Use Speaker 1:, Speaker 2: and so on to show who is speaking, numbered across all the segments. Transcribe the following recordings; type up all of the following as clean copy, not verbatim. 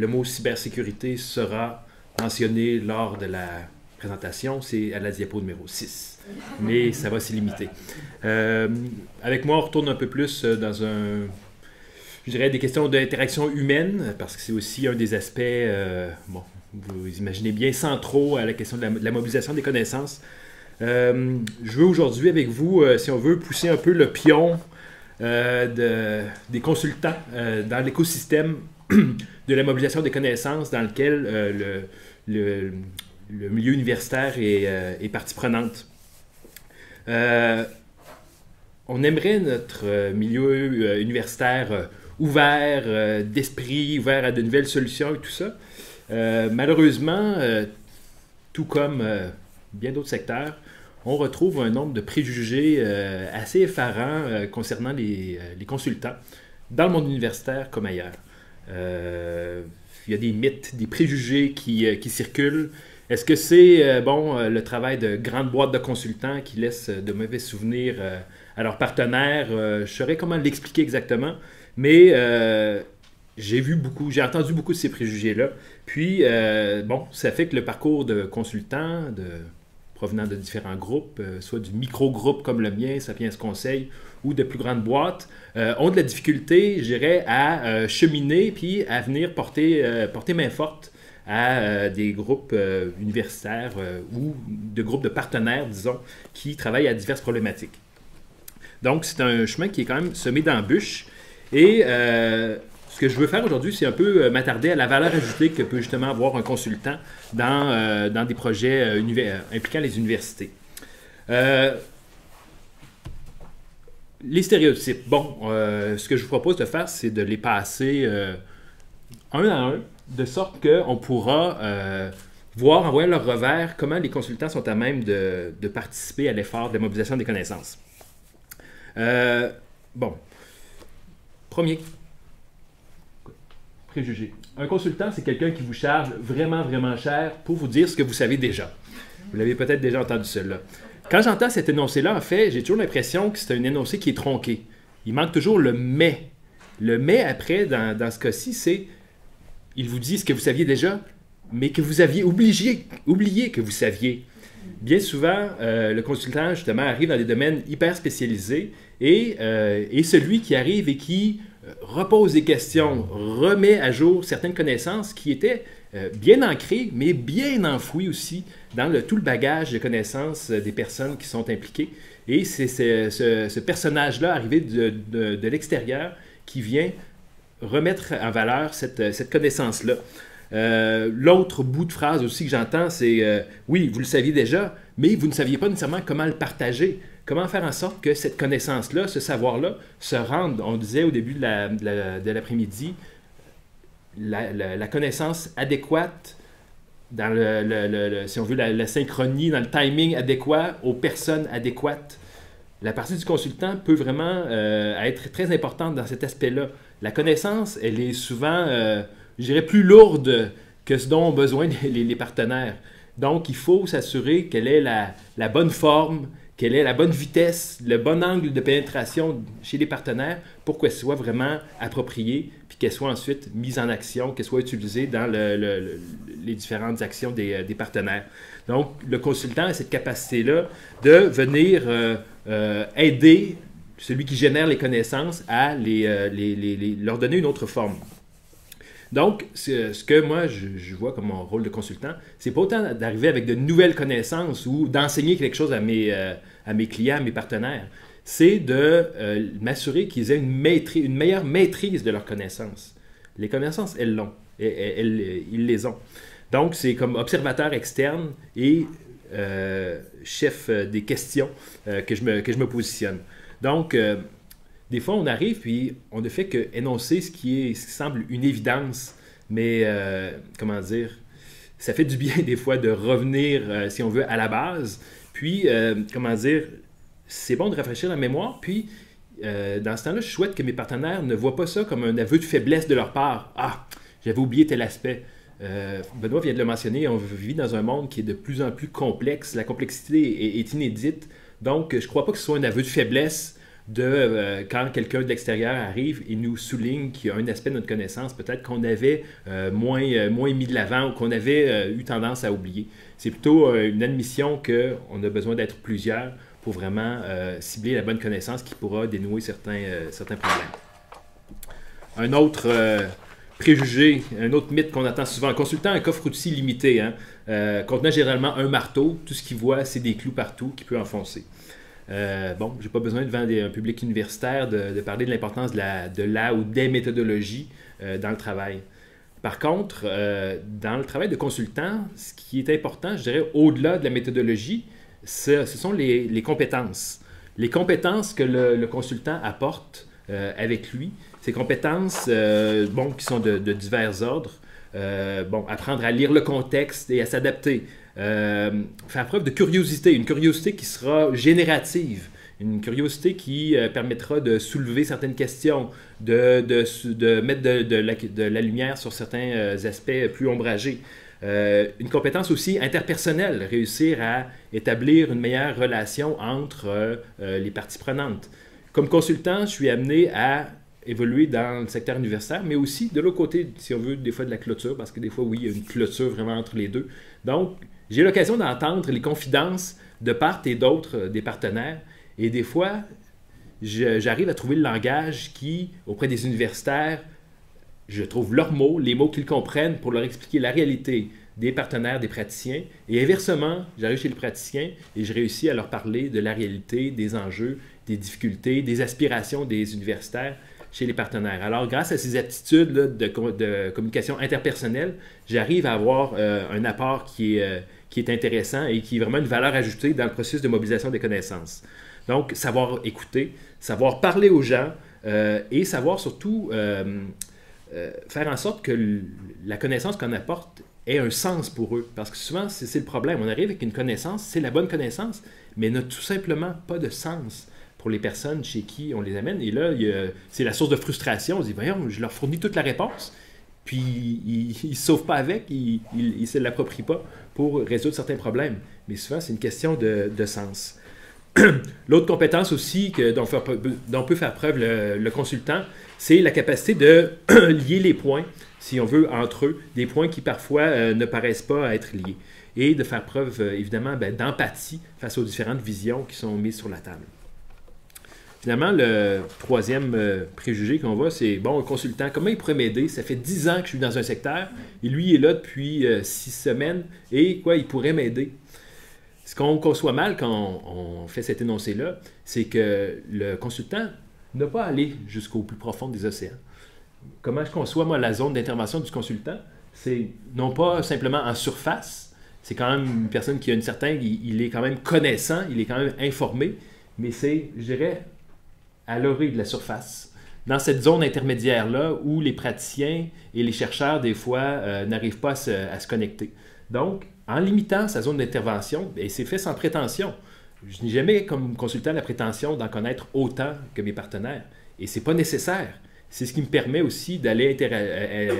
Speaker 1: le mot cybersécurité sera mentionné lors de la présentation, c'est à la diapo numéro 6. Mais ça va s'y limiter. Avec moi, on retourne un peu plus dans je dirais des questions d'interaction humaine, parce que c'est aussi un des aspects, bon, vous imaginez bien, centraux à la question de la mobilisation des connaissances. Je veux aujourd'hui avec vous, si on veut, pousser un peu le pion des consultants dans l'écosystème de la mobilisation des connaissances dans lequel le milieu universitaire est partie prenante. On aimerait notre milieu universitaire ouvert d'esprit, ouvert à de nouvelles solutions et tout ça. Malheureusement, tout comme bien d'autres secteurs, on retrouve un nombre de préjugés assez effarants concernant les consultants, dans le monde universitaire comme ailleurs. Il y a des mythes, des préjugés qui circulent. Est-ce que c'est le travail de grandes boîtes de consultants qui laissent de mauvais souvenirs à leurs partenaires? Je saurais comment l'expliquer exactement, mais j'ai entendu beaucoup de ces préjugés-là. Puis, ça fait que le parcours de consultants, provenant de différents groupes, soit du micro-groupe comme le mien, Sapiens Conseil, ou de plus grandes boîtes, ont de la difficulté, je dirais, à cheminer puis à venir porter main forte à des groupes universitaires ou de groupes de partenaires, disons, qui travaillent à diverses problématiques. Donc, c'est un chemin qui est quand même semé d'embûches. Et ce que je veux faire aujourd'hui, c'est un peu m'attarder à la valeur ajoutée que peut justement avoir un consultant dans des projets impliquant les universités. Les stéréotypes. Bon, ce que je vous propose de faire, c'est de les passer un à un, de sorte qu'on pourra voir, en voyant leur revers, comment les consultants sont à même de participer à l'effort de mobilisation des connaissances. Premier préjugé. Un consultant, c'est quelqu'un qui vous charge vraiment, vraiment cher pour vous dire ce que vous savez déjà. Vous l'avez peut-être déjà entendu celle-là. Quand j'entends cet énoncé-là, en fait, j'ai toujours l'impression que c'est un énoncé qui est tronqué. Il manque toujours le « mais ». Le « mais » après, dans ce cas-ci, c'est il vous dit ce que vous saviez déjà, mais que vous aviez oublié que vous saviez. Bien souvent, le consultant, justement, arrive dans des domaines hyper spécialisés et celui qui arrive et qui repose des questions, remet à jour certaines connaissances qui étaient bien ancrées, mais bien enfouies aussi dans tout le bagage de connaissances des personnes qui sont impliquées. Et c'est ce personnage-là, arrivé de l'extérieur, qui vient remettre en valeur cette connaissance-là. L'autre bout de phrase aussi que j'entends, c'est oui, vous le saviez déjà, mais vous ne saviez pas nécessairement comment le partager. Comment faire en sorte que cette connaissance-là, ce savoir-là, se rende, on disait au début de l'après-midi, la connaissance adéquate, dans si on veut, la synchronie, dans le timing adéquat, aux personnes adéquates. La partie du consultant peut vraiment être très importante dans cet aspect-là. La connaissance, elle est souvent, je dirais, plus lourde que ce dont ont besoin les partenaires. Donc, il faut s'assurer qu'elle ait la bonne forme, quelle est la bonne vitesse, le bon angle de pénétration chez les partenaires pour qu'elle soit vraiment appropriée, puis qu'elle soit ensuite mise en action, qu'elle soit utilisée dans les différentes actions des partenaires. Donc, le consultant a cette capacité-là de venir aider celui qui génère les connaissances à leur donner une autre forme. Donc, ce que moi, je vois comme mon rôle de consultant, c'est pas autant d'arriver avec de nouvelles connaissances ou d'enseigner quelque chose à mes clients, à mes partenaires. C'est de m'assurer qu'ils aient une meilleure maîtrise de leurs connaissances. Les connaissances, elles l'ont. Ils les ont. Donc, c'est comme observateur externe et chef des questions que je me positionne. Donc, des fois, on arrive, puis on ne fait qu'énoncer ce qui semble une évidence, mais, comment dire, ça fait du bien des fois de revenir, si on veut, à la base. Puis, comment dire, c'est bon de rafraîchir la mémoire, puis, dans ce temps-là, je souhaite que mes partenaires ne voient pas ça comme un aveu de faiblesse de leur part. « Ah, j'avais oublié tel aspect. » Benoît vient de le mentionner, on vit dans un monde qui est de plus en plus complexe. La complexité est inédite. Donc, je ne crois pas que ce soit un aveu de faiblesse quand quelqu'un de l'extérieur arrive et nous souligne qu'il y a un aspect de notre connaissance, peut-être qu'on avait moins mis de l'avant ou qu'on avait eu tendance à oublier. C'est plutôt une admission qu'on a besoin d'être plusieurs pour vraiment cibler la bonne connaissance qui pourra dénouer certains problèmes. Un autre préjugé, un autre mythe qu'on entend souvent, un consultant a un coffre-outils limité, contenant généralement un marteau, tout ce qu'il voit, c'est des clous partout qu'il peut enfoncer. Bon, je n'ai pas besoin devant un public universitaire de parler de l'importance de la ou des méthodologies dans le travail. Par contre, dans le travail de consultant, ce qui est important, je dirais, au-delà de la méthodologie, ce sont les compétences. Les compétences que le consultant apporte avec lui, ces compétences qui sont de divers ordres, apprendre à lire le contexte et à s'adapter, faire preuve de curiosité, une curiosité qui sera générative, une curiosité qui permettra de soulever certaines questions, de mettre de la lumière sur certains aspects plus ombragés. Une compétence aussi interpersonnelle, réussir à établir une meilleure relation entre les parties prenantes. Comme consultant, je suis amené à évoluer dans le secteur universitaire, mais aussi de l'autre côté, si on veut, des fois de la clôture, parce que des fois, oui, il y a une clôture vraiment entre les deux. Donc, j'ai l'occasion d'entendre les confidences de part et d'autre des partenaires, et des fois, j'arrive à trouver le langage qui, auprès des universitaires, je trouve leurs mots, les mots qu'ils comprennent pour leur expliquer la réalité des partenaires, des praticiens. Et inversement, j'arrive chez le praticien et je réussis à leur parler de la réalité, des enjeux, des difficultés, des aspirations des universitaires chez les partenaires. Alors, grâce à ces aptitudes-là de communication interpersonnelle, j'arrive à avoir un apport qui est intéressant et qui est vraiment une valeur ajoutée dans le processus de mobilisation des connaissances. Donc, savoir écouter, savoir parler aux gens et savoir surtout faire en sorte que la connaissance qu'on apporte ait un sens pour eux. Parce que souvent, c'est le problème. On arrive avec une connaissance, c'est la bonne connaissance, mais n'a tout simplement pas de sens pour les personnes chez qui on les amène. Et là, c'est la source de frustration. On se dit, voyons, je leur fournis toute la réponse, puis ils ne se sauvent pas avec, ils ne se l'approprient pas pour résoudre certains problèmes. Mais souvent, c'est une question de sens. L'autre compétence aussi dont peut faire preuve le consultant, c'est la capacité de lier les points, si on veut, entre eux, des points qui parfois ne paraissent pas être liés, et de faire preuve, évidemment, d'empathie face aux différentes visions qui sont mises sur la table. Finalement, le troisième préjugé qu'on voit, c'est, bon, un consultant, comment il pourrait m'aider? Ça fait 10 ans que je suis dans un secteur, et lui est là depuis 6 semaines, et quoi, il pourrait m'aider? Ce qu'on conçoit mal quand on fait cet énoncé-là, c'est que le consultant n'a pas à aller jusqu'au plus profond des océans. Comment je conçois, moi, la zone d'intervention du consultant? C'est non pas simplement en surface, c'est quand même une personne qui a une certaine... Il est quand même connaissant, il est quand même informé, mais c'est, je dirais, à l'orée de la surface. Dans cette zone intermédiaire-là où les praticiens et les chercheurs, des fois, n'arrivent pas à se connecter. Donc, en limitant sa zone d'intervention, et c'est fait sans prétention. Je n'ai jamais, comme consultant, la prétention d'en connaître autant que mes partenaires. Et ce n'est pas nécessaire. C'est ce qui me permet aussi d'aller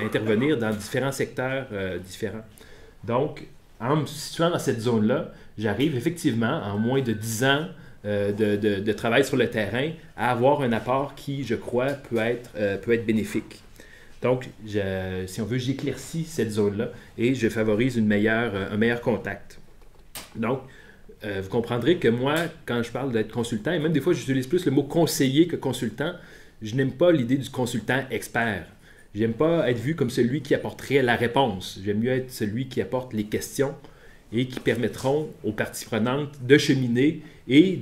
Speaker 1: intervenir dans différents secteurs différents. Donc, en me situant dans cette zone-là, j'arrive effectivement, en moins de 10 ans de travail sur le terrain, à avoir un apport qui, je crois, peut être bénéfique. Donc, si on veut, j'éclaircis cette zone-là et je favorise un meilleur contact. Donc, vous comprendrez que moi, quand je parle d'être consultant, et même des fois, j'utilise plus le mot conseiller que consultant, je n'aime pas l'idée du consultant expert. Je n'aime pas être vu comme celui qui apporterait la réponse. J'aime mieux être celui qui apporte les questions et qui permettront aux parties prenantes de cheminer et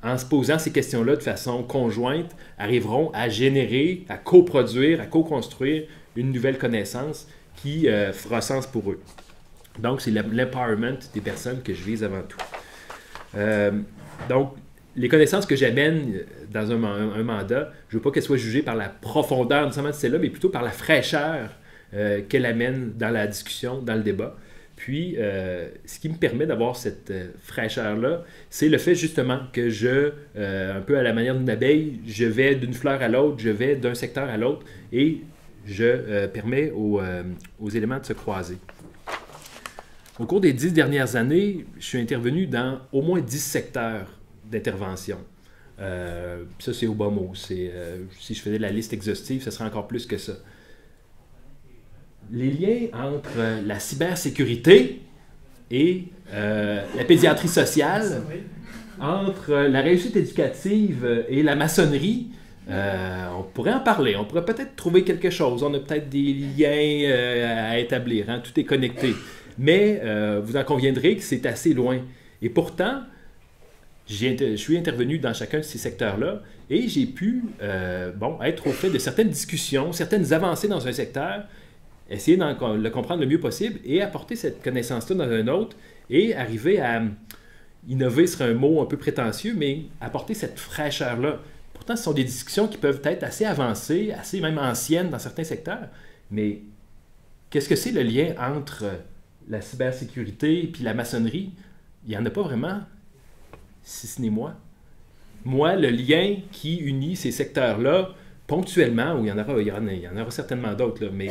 Speaker 1: en se posant ces questions-là de façon conjointe, arriveront à générer, à coproduire, à co-construire une nouvelle connaissance qui fera sens pour eux. Donc, c'est l'empowerment des personnes que je vise avant tout. Donc, les connaissances que j'amène dans un mandat, je ne veux pas qu'elles soient jugées par la profondeur nécessairement de celle-là, mais plutôt par la fraîcheur qu'elle amène dans la discussion, dans le débat. Puis, ce qui me permet d'avoir cette fraîcheur-là, c'est le fait justement que un peu à la manière d'une abeille, je vais d'une fleur à l'autre, je vais d'un secteur à l'autre et je permets aux éléments de se croiser. Au cours des 10 dernières années, je suis intervenu dans au moins 10 secteurs d'intervention. Ça, c'est au bas mot. Si je faisais la liste exhaustive, ce serait encore plus que ça. Les liens entre la cybersécurité et la pédiatrie sociale, entre la réussite éducative et la maçonnerie, on pourrait en parler. On pourrait peut-être trouver quelque chose. On a peut-être des liens à établir. Hein? Tout est connecté. Mais vous en conviendrez que c'est assez loin. Et pourtant, je suis intervenu dans chacun de ces secteurs-là et j'ai pu être au fait de certaines discussions, certaines avancées dans un secteur, essayer de le comprendre le mieux possible et apporter cette connaissance-là dans un autre et arriver à innover serait un mot un peu prétentieux, mais apporter cette fraîcheur-là. Pourtant, ce sont des discussions qui peuvent être assez avancées, assez même anciennes dans certains secteurs, mais qu'est-ce que c'est le lien entre la cybersécurité et la maçonnerie? Il n'y en a pas vraiment, si ce n'est moi. Moi, le lien qui unit ces secteurs-là, ponctuellement, ou il y en aura certainement d'autres, là, mais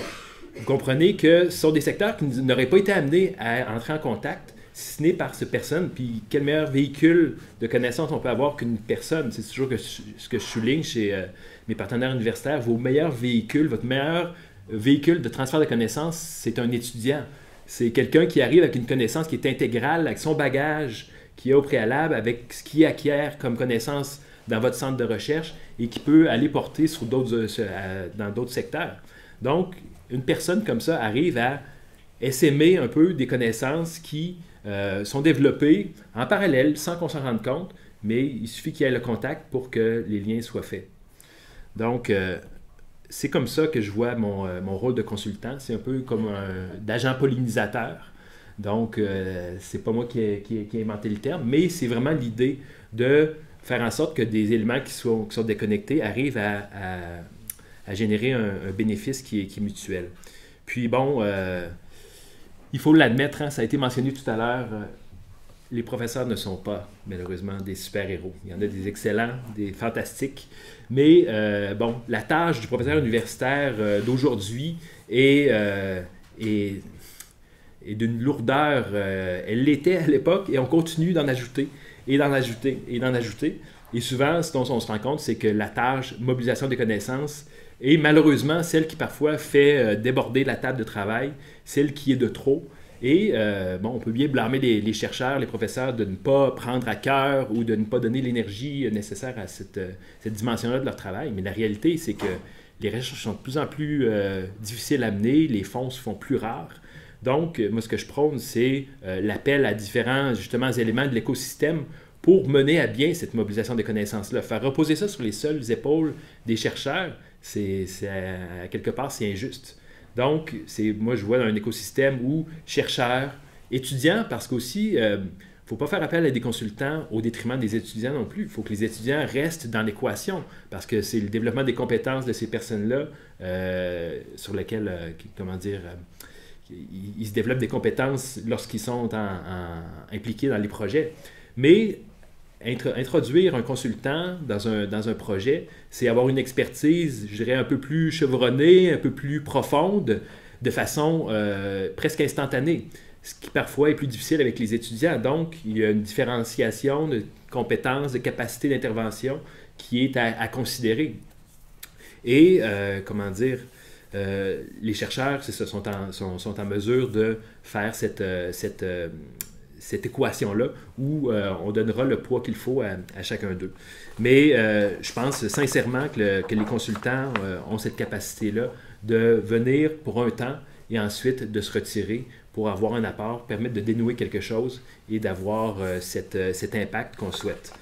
Speaker 1: vous comprenez que ce sont des secteurs qui n'auraient pas été amenés à entrer en contact, si ce n'est par cette personne. Puis quel meilleur véhicule de connaissances on peut avoir qu'une personne? C'est toujours ce que je souligne chez mes partenaires universitaires. Vos meilleurs véhicules, votre meilleur véhicule de transfert de connaissances, c'est un étudiant. C'est quelqu'un qui arrive avec une connaissance qui est intégrale, avec son bagage qu'il a au préalable, avec ce qu'il acquiert comme connaissance dans votre centre de recherche et qui peut aller porter dans d'autres secteurs. Donc, une personne comme ça arrive à essaimer un peu des connaissances qui sont développées en parallèle sans qu'on s'en rende compte, mais il suffit qu'il y ait le contact pour que les liens soient faits. Donc, c'est comme ça que je vois mon rôle de consultant. C'est un peu comme d'agent pollinisateur. Donc, c'est pas moi qui ai inventé le terme, mais c'est vraiment l'idée de faire en sorte que des éléments qui sont déconnectés arrivent à générer un bénéfice qui est mutuel. Puis bon, il faut l'admettre, hein, ça a été mentionné tout à l'heure, les professeurs ne sont pas, malheureusement, des super-héros. Il y en a des excellents, des fantastiques, mais la tâche du professeur universitaire d'aujourd'hui est d'une lourdeur, elle l'était à l'époque, et on continue d'en ajouter, et d'en ajouter, et d'en ajouter. Et souvent, ce dont on se rend compte, c'est que la tâche mobilisation des connaissances est malheureusement celle qui parfois fait déborder la table de travail, celle qui est de trop. Et on peut bien blâmer les chercheurs, les professeurs de ne pas prendre à cœur ou de ne pas donner l'énergie nécessaire à cette dimension-là de leur travail. Mais la réalité, c'est que les recherches sont de plus en plus difficiles à mener, les fonds se font plus rares. Donc, moi, ce que je prône, c'est l'appel à différents, justement, éléments de l'écosystème pour mener à bien cette mobilisation des connaissances-là. Faire reposer ça sur les seules épaules des chercheurs, à quelque part, c'est injuste. Donc, moi, je vois un écosystème où chercheurs, étudiants, parce qu'aussi, il ne faut pas faire appel à des consultants au détriment des étudiants non plus. Il faut que les étudiants restent dans l'équation, parce que c'est le développement des compétences de ces personnes-là sur lesquelles, ils se développent des compétences lorsqu'ils sont impliqués dans les projets. Mais introduire un consultant dans un projet, c'est avoir une expertise, je dirais, un peu plus chevronnée, un peu plus profonde, de façon presque instantanée, ce qui parfois est plus difficile avec les étudiants. Donc, il y a une différenciation de compétences, de capacité d'intervention qui est à considérer. Et, les chercheurs sont en mesure de faire cette équation-là où on donnera le poids qu'il faut à chacun d'eux. Mais je pense sincèrement que les consultants ont cette capacité-là de venir pour un temps et ensuite de se retirer pour avoir un apport, permettre de dénouer quelque chose et d'avoir cet impact qu'on souhaite.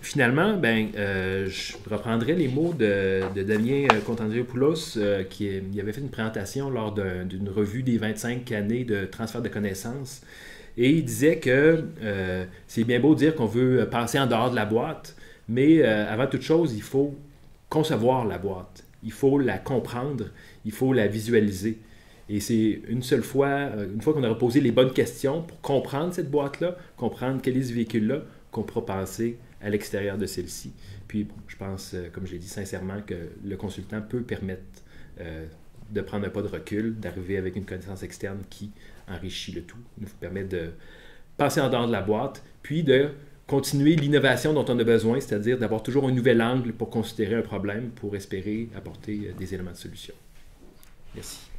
Speaker 1: Finalement, je reprendrai les mots de Damien Constantiopoulos qui avait fait une présentation lors d'une revue des 25 années de transfert de connaissances. Et il disait que c'est bien beau dire qu'on veut penser en dehors de la boîte, mais avant toute chose, il faut concevoir la boîte. Il faut la comprendre, il faut la visualiser. Et c'est une fois qu'on aura posé les bonnes questions pour comprendre cette boîte-là, comprendre quel est ce véhicule-là, qu'on pourra penser à l'extérieur de celle-ci. Puis, je pense, comme je l'ai dit sincèrement, que le consultant peut permettre de prendre un pas de recul, d'arriver avec une connaissance externe qui enrichit le tout, nous permet de passer en dehors de la boîte, puis de continuer l'innovation dont on a besoin, c'est-à-dire d'avoir toujours un nouvel angle pour considérer un problème, pour espérer apporter des éléments de solution. Merci.